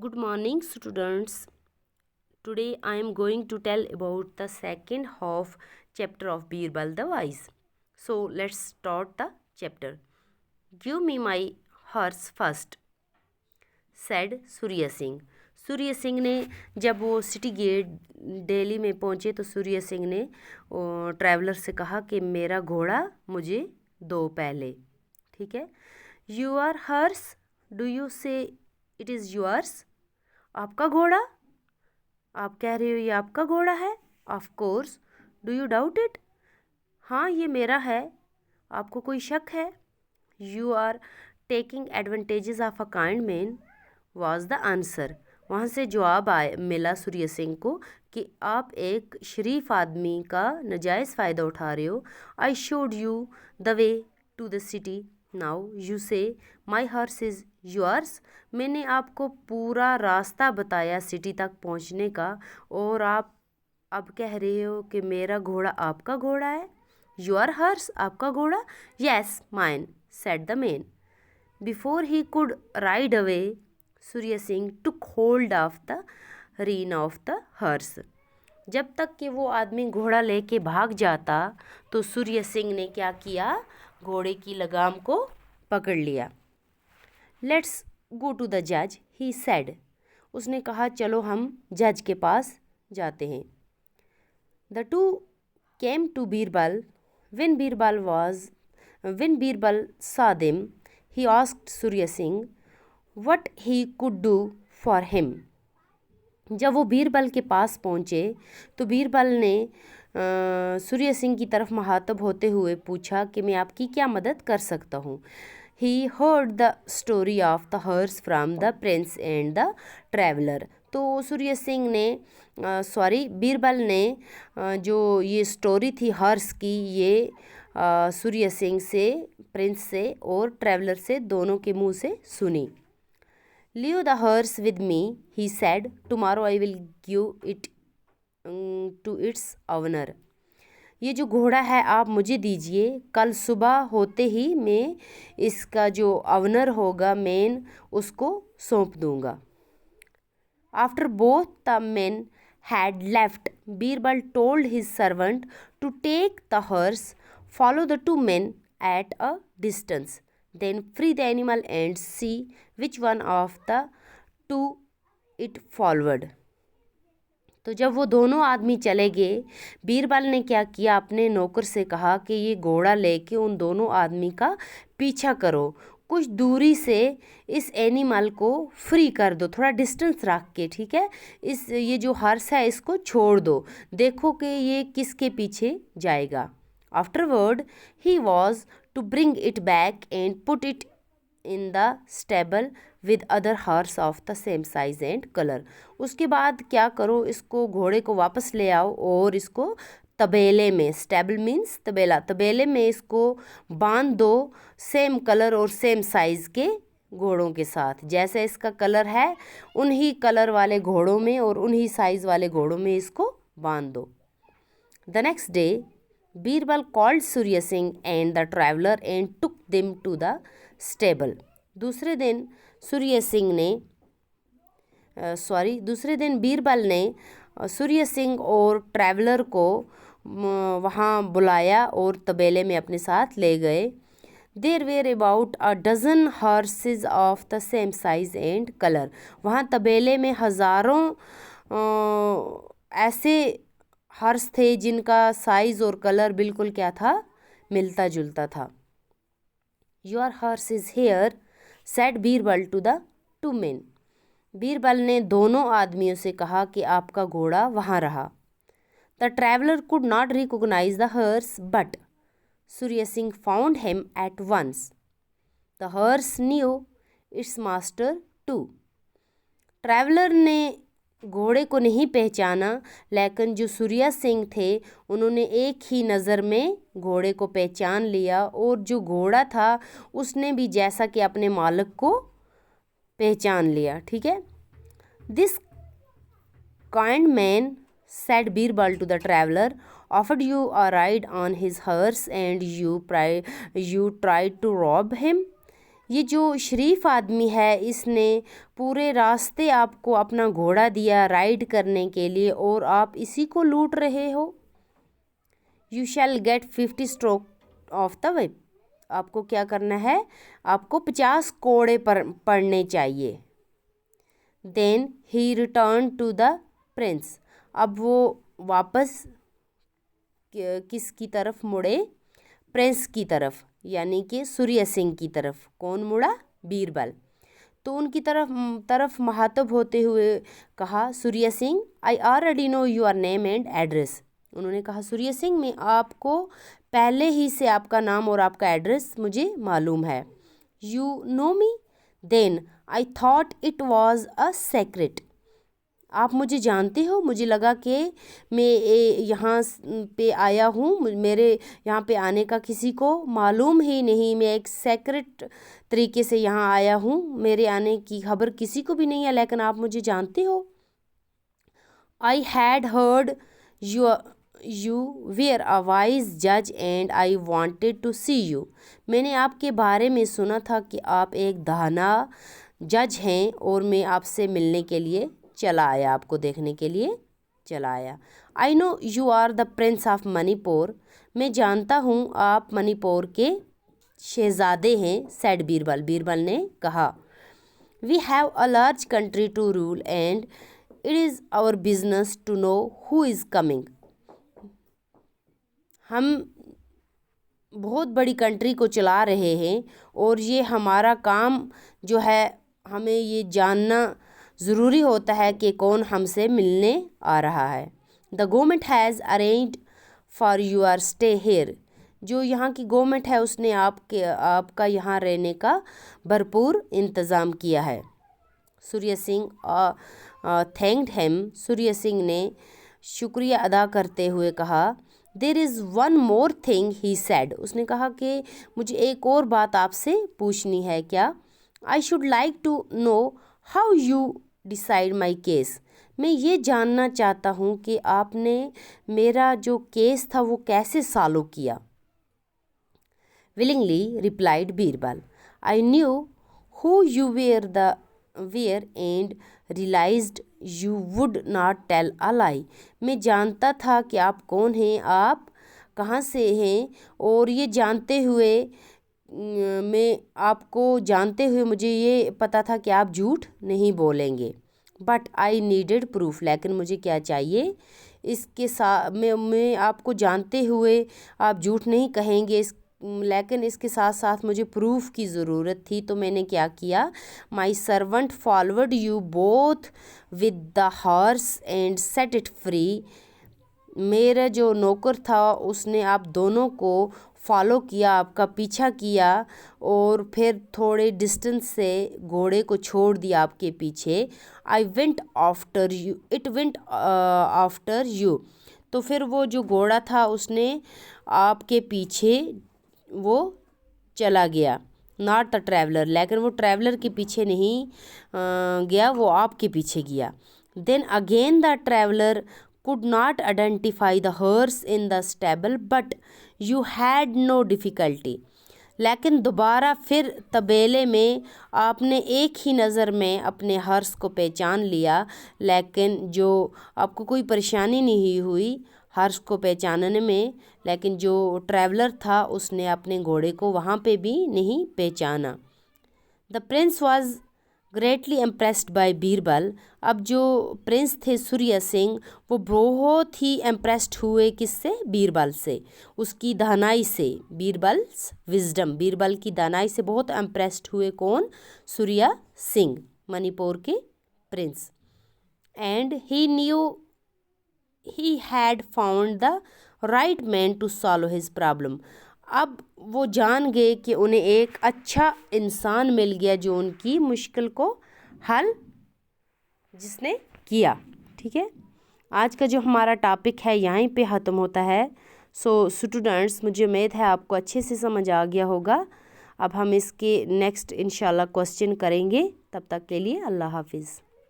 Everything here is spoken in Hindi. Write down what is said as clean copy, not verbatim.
Good morning, students. Today I am going to tell about the second half chapter of Birbal the Wise. So let's start the chapter. Give me my horse first, said Surya Singh. Surya Singh ने जब वो सिटी गेट दिल्ली में पहुँचे तो सूर्य सिंह ने ट्रैवलर से कहा कि मेरा घोड़ा मुझे दो पहले. ठीक है. योर हर्स, डू यू से इट इज़ योर्स? आपका घोड़ा? आप कह रहे हो ये आपका घोड़ा है? Of course. Do you doubt it? हाँ, ये मेरा है. आपको कोई शक है? You are taking advantages of a kind man was the answer. वहाँ से जवाब मिला सूर्य सिंह को कि आप एक शरीफ आदमी का नाजायज़ फ़ायदा उठा रहे हो. I showed you the way to the city, now you say my horse is yours. मैंने आपको पूरा रास्ता बताया सिटी तक पहुंचने का और आप अब कह रहे हो कि मेरा घोड़ा आपका घोड़ा है. योर हॉर्स, आपका घोड़ा? Yes, mine, said the man. Before he could ride away, Surya Singh took hold of the rein of the horse. जब तक कि वो आदमी घोड़ा लेके भाग जाता तो सूर्य सिंह ने क्या किया? घोड़े की लगाम को पकड़ लिया. लेट्स गो टू द जज, ही सेड. उसने कहा चलो हम जज के पास जाते हैं. The two came to Birbal. When Birbal saw them, he asked Surya Singh what he could do for him. जब वो बीरबल के पास पहुँचे तो बीरबल ने सूर्य सिंह की तरफ मुखातब होते हुए पूछा कि मैं आपकी क्या मदद कर सकता हूँ. He heard the story of the horse from the prince and the traveler. तो सूर्य सिंह ने बीरबल ने जो ये स्टोरी थी हॉर्स की, ये सूर्य सिंह से, प्रिंस से और ट्रैवलर से, दोनों के मुंह से सुनी. Leave the horse with me, he said. Tomorrow I will give it to its owner. ये जो घोड़ा है आप मुझे दीजिए, कल सुबह होते ही मैं इसका जो ओनर होगा, मेन, उसको सौंप दूंगा. After both the main had left, Birbal told his servant to take the horse, follow the two men at a distance, then free the animal and see which one of the two it followed. तो जब वो दोनों आदमी चले गए, बीरबल ने क्या किया? अपने नौकर से कहा कि ये घोड़ा लेके उन दोनों आदमी का पीछा करो, कुछ दूरी से इस एनिमल को फ्री कर दो, थोड़ा डिस्टेंस रख के. ठीक है. ये जो हॉर्स है इसको छोड़ दो, देखो कि ये किसके पीछे जाएगा. Afterward he was to bring it back and put it in the stable with other horse of the same size and colour. उसके बाद क्या करो? इसको, घोड़े को वापस ले आओ और इसको तबेले में, स्टेबल मीन्स तबेला, तबेले में इसको बांध दो सेम कलर और सेम साइज़ के घोड़ों के साथ. जैसे इसका कलर है उन्हीं कलर वाले घोड़ों में और उन्हीं साइज़ वाले घोड़ों में इसको बांध दो. The next day Birbal called Surya Singh and the traveller and took them to the stable. दूसरे दिन बीरबल ने सूर्य सिंह और ट्रैवलर को वहाँ बुलाया और तबेले में अपने साथ ले गए. There were about a dozen horses of the same size and colour. वहाँ तबेले में हज़ारों ऐसे हॉर्स थे जिनका साइज़ और कलर बिल्कुल क्या था? मिलता जुलता था. Your horse is here, said Birbal to the two men. Birbal ने दोनों आदमियों से कहा कि आपका घोड़ा वहाँ रहा. The traveller could not recognise the horse but Surya Singh found him at once. The horse knew its master too. Traveller ने घोड़े को नहीं पहचाना, लेकिन जो सूर्य सिंह थे उन्होंने एक ही नज़र में घोड़े को पहचान लिया और जो घोड़ा था उसने भी जैसा कि अपने मालिक को पहचान लिया. ठीक है. This kind man, said Birbal to the traveler, offered you a ride on his horse and you tried to rob him. ये जो शरीफ आदमी है इसने पूरे रास्ते आपको अपना घोड़ा दिया राइड करने के लिए और आप इसी को लूट रहे हो। You shall gate 50 stroke of the whip। आपको क्या करना है, आपको 50 कोड़े पड़ने चाहिए। Then he return to the prince. अब वो वापस किसकी तरफ मुड़े, प्रिंस की तरफ, यानी कि सूर्य सिंह की तरफ। कौन मुड़ा, बीरबल। तो उनकी तरफ मुखातब होते हुए कहा, Surya Singh I already know your name and address. उन्होंने कहा, सूर्य सिंह मैं आपको पहले ही से आपका नाम और आपका एड्रेस मुझे मालूम है। You know me, then I thought it was a secret. आप मुझे जानते हो, मुझे लगा कि मैं यहाँ पे आया हूँ, मेरे यहाँ पे आने का किसी को मालूम ही नहीं, मैं एक सेक्रेट तरीके से यहाँ आया हूँ, मेरे आने की खबर किसी को भी नहीं है, लेकिन आप मुझे जानते हो। I had heard you were a wise जज and I wanted to see you. मैंने आपके बारे में सुना था कि आप एक दाना जज हैं और मैं आपसे मिलने के लिए चला आया, आपको देखने के लिए चला आया। I know you are the prince of Manipur. मैं जानता हूँ आप मणिपुर के शहजादे हैं, सेड बीरबल। बीरबल ने कहा, we have a large country to rule and it is our business to know who is coming. हम बहुत बड़ी कंट्री को चला रहे हैं और ये हमारा काम जो है, हमें ये जानना ज़रूरी होता है कि कौन हमसे मिलने आ रहा है। The government has arranged for your stay here. जो यहाँ की गवर्नमेंट है उसने आपका यहाँ रहने का भरपूर इंतज़ाम किया है। Surya Singh thanked him. सूर्य सिंह ने शुक्रिया अदा करते हुए कहा, there is one more thing he said. उसने कहा कि मुझे एक और बात आपसे पूछनी है। क्या? I should like to know how you decide my case. मैं ये जानना चाहता हूँ कि आपने मेरा जो केस था वो कैसे सॉल्व किया। Willingly replied Birbal, I knew who you were and realised you would not tell a lie. मैं जानता था कि आप कौन हैं, आप कहाँ से हैं, और ये जानते हुए मैं आपको जानते हुए मुझे ये पता था कि आप झूठ नहीं बोलेंगे। But I needed proof. लेकिन मुझे क्या चाहिए, इसके साथ मैं आपको जानते हुए आप झूठ नहीं कहेंगे, लेकिन इसके साथ साथ मुझे प्रूफ की ज़रूरत थी। तो मैंने क्या किया, my servant followed you both with the horse and set it free. मेरा जो नौकर था उसने आप दोनों को फॉलो किया, आपका पीछा किया, और फिर थोड़े डिस्टेंस से घोड़े को छोड़ दिया आपके पीछे। I went after you, it went after you. तो फिर वो जो घोड़ा था उसने आपके पीछे वो चला गया। नॉट द ट्रैवलर, लेकिन वो ट्रैवलर के पीछे नहीं गया, वो आपके पीछे गया। Then again the traveller could not identify the horse in the stable but you had no difficulty। लेकिन दोबारा फिर तबेले में आपने एक ही नज़र में अपने हर्स को पहचान लिया, लेकिन जो आपको कोई परेशानी नहीं हुई हर्स को पहचानने में। लेकिन जो ट्रैवलर था उसने अपने घोड़े को वहाँ पे भी नहीं पहचाना। The Prince was greatly impressed by Birbal. अब जो प्रिंस थे सूर्य सिंह वो बहुत ही इम्प्रेस्ड हुए, किससे? बीरबल से, उसकी दानाई से। बीरबल्स विजडम, बीरबल की दानाई से बहुत इम्प्रेस्ड हुए। कौन? सूर्य सिंह, मणिपुर के prince. And he knew he had found the right man to solve his problem. अब वो जान गए कि उन्हें एक अच्छा इंसान मिल गया जो उनकी मुश्किल को हल जिसने किया। ठीक है, आज का जो हमारा टॉपिक है यहीं पे ख़त्म होता है। सो स्टूडेंट्स, मुझे उम्मीद है आपको अच्छे से समझ आ गया होगा। अब हम इसके नेक्स्ट इंशाल्लाह क्वेश्चन करेंगे। तब तक के लिए अल्लाह हाफिज़।